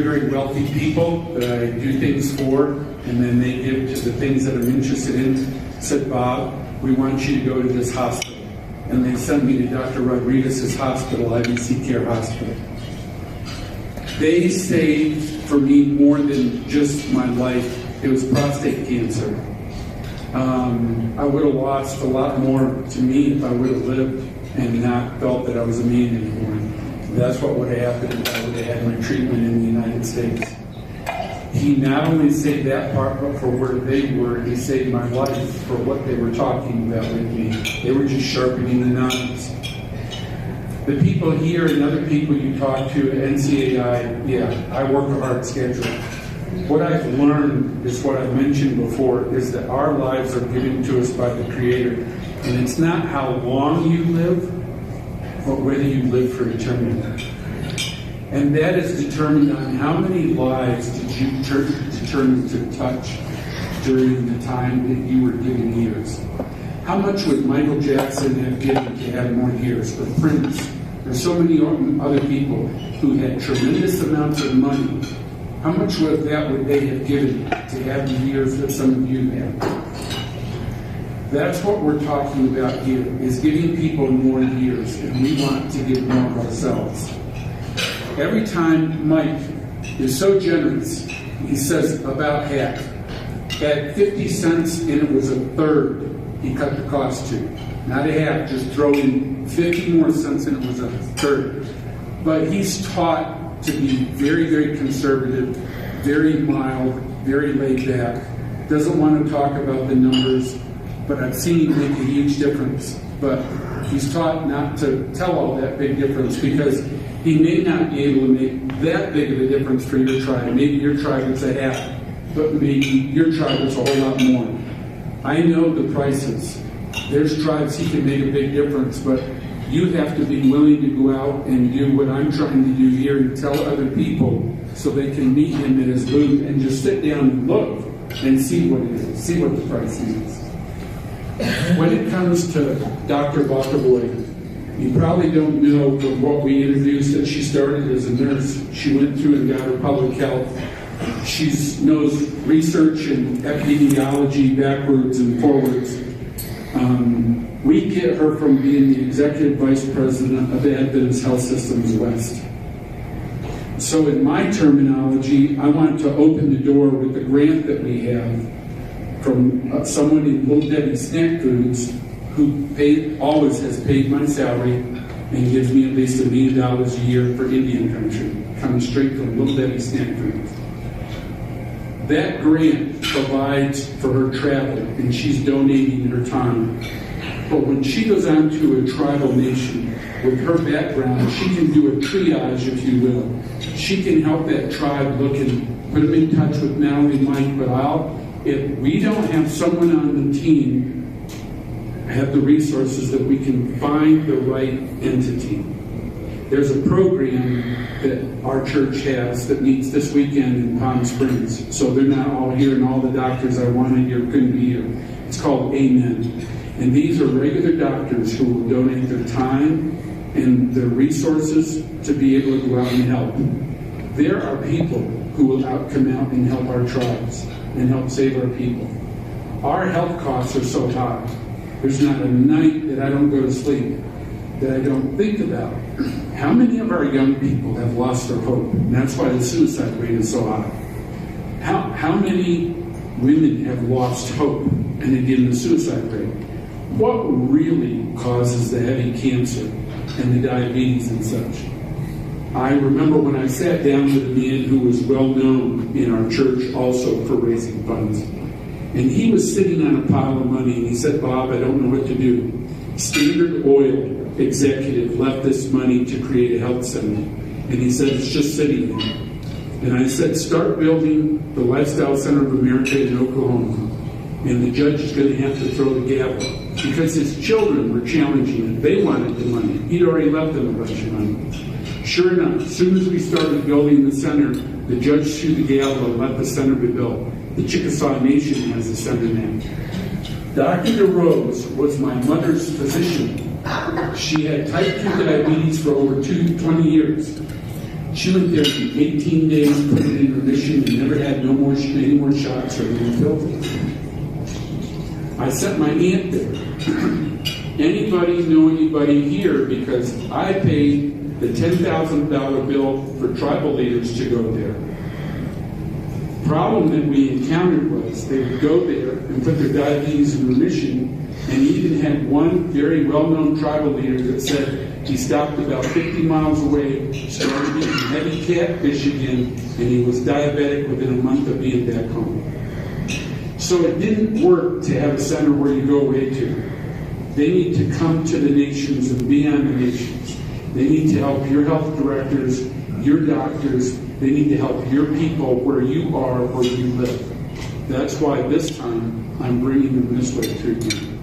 very, very wealthy people that I do things for, and then they give to the things that I'm interested in, said, Bob, we want you to go to this hospital. And they sent me to Dr. Rodriguez's hospital, IBC Care Hospital. They saved for me more than just my life. It was prostate cancer. I would have lost a lot more to me if I would have lived and not felt that I was a man anymore. That's what would have happened if I would have had my treatment in the United States. He not only saved that part, but for where they were, he saved my life for what they were talking about with me. They were just sharpening the knives. The people here and other people you talk to at NCAI, yeah, I work a hard schedule. What I've learned is what I've mentioned before, is that our lives are given to us by the Creator. And it's not how long you live, but whether you live for eternity. And that is determined on how many lives did you determine to touch during the time that you were given years. How much would Michael Jackson have given to have more years? Or Prince? There's so many other people who had tremendous amounts of money. How much of that would they have given to have the years that some of you have? That's what we're talking about here, is giving people more years, and we want to give more of ourselves. Every time Mike is so generous, he says about half. At 50 cents and it was a third, he cut the cost to. Not a half, just throw in 50 more cents and it was a third. But he's taught to be very, very conservative, very mild, very laid back. Doesn't want to talk about the numbers, but I've seen him make a huge difference. But he's taught not to tell all that big difference, because he may not be able to make that big of a difference for your tribe. Maybe your tribe is a half, but maybe your tribe is a whole lot more. I know the prices. There's tribes he can make a big difference, but you have to be willing to go out and do what I'm trying to do here and tell other people so they can meet him at his booth and just sit down and look and see what it is, see what the pricing is. When it comes to Dr. Bakaboy, you probably don't know from what we introduced that she started as a nurse. She went through and got her public health. She knows research and epidemiology backwards and forwards. We get her from being the executive vice president of Adventist Health Systems West. So in my terminology, I want to open the door with the grant that we have from someone in Little Debbie Snack Foods, who always has paid my salary and gives me at least $1 million a year for Indian country, coming straight from Little Debbie Snack Foods. That grant provides for her travel, and she's donating her time. But when she goes on to a tribal nation, with her background, she can do a triage, if you will. She can help that tribe look and put them in touch with not only Mike, but if we don't have someone on the team have the resources, that we can find the right entity. There's a program that our church has that meets this weekend in Palm Springs. So they're not all here, and all the doctors I wanted here couldn't be here. It's called Amen. And these are regular doctors who will donate their time and their resources to be able to go out and help. There are people who will come out and help our tribes and help save our people. Our health costs are so high. There's not a night that I don't go to sleep that I don't think about how many of our young people have lost their hope. And that's why the suicide rate is so high. How many women have lost hope, and again the suicide rate? What really causes the heavy cancer and the diabetes and such? I remember when I sat down with a man who was well known in our church also for raising funds. And he was sitting on a pile of money, and he said, Bob, I don't know what to do. Standard Oil executive left this money to create a health center. And he said, it's just sitting there. And I said, start building the Lifestyle Center of America in Oklahoma. And the judge is going to have to throw the gavel. Because his children were challenging it. They wanted the money. He'd already left them a bunch of money. Sure enough, as soon as we started building the center, the judge threw the gavel and let the center be built. The Chickasaw Nation has a center now. Dr. DeRose was my mother's physician. She had type 2 diabetes for over 20 years. She went there for 18 days, put it in remission, and never had any more shots or any pills. I sent my aunt there. Anybody know anybody here? Because I paid the $10,000 bill for tribal leaders to go there. The problem that we encountered was they would go there and put their diabetes in remission, and he even had one very well-known tribal leader that said he stopped about 50 miles away, started eating heavy catfish again, and he was diabetic within a month of being back home. So it didn't work to have a center where you go away to. They need to come to the nations and be on the nations. They need to help your health directors, your doctors. They need to help your people where you are, where you live. That's why this time I'm bringing them this way through you.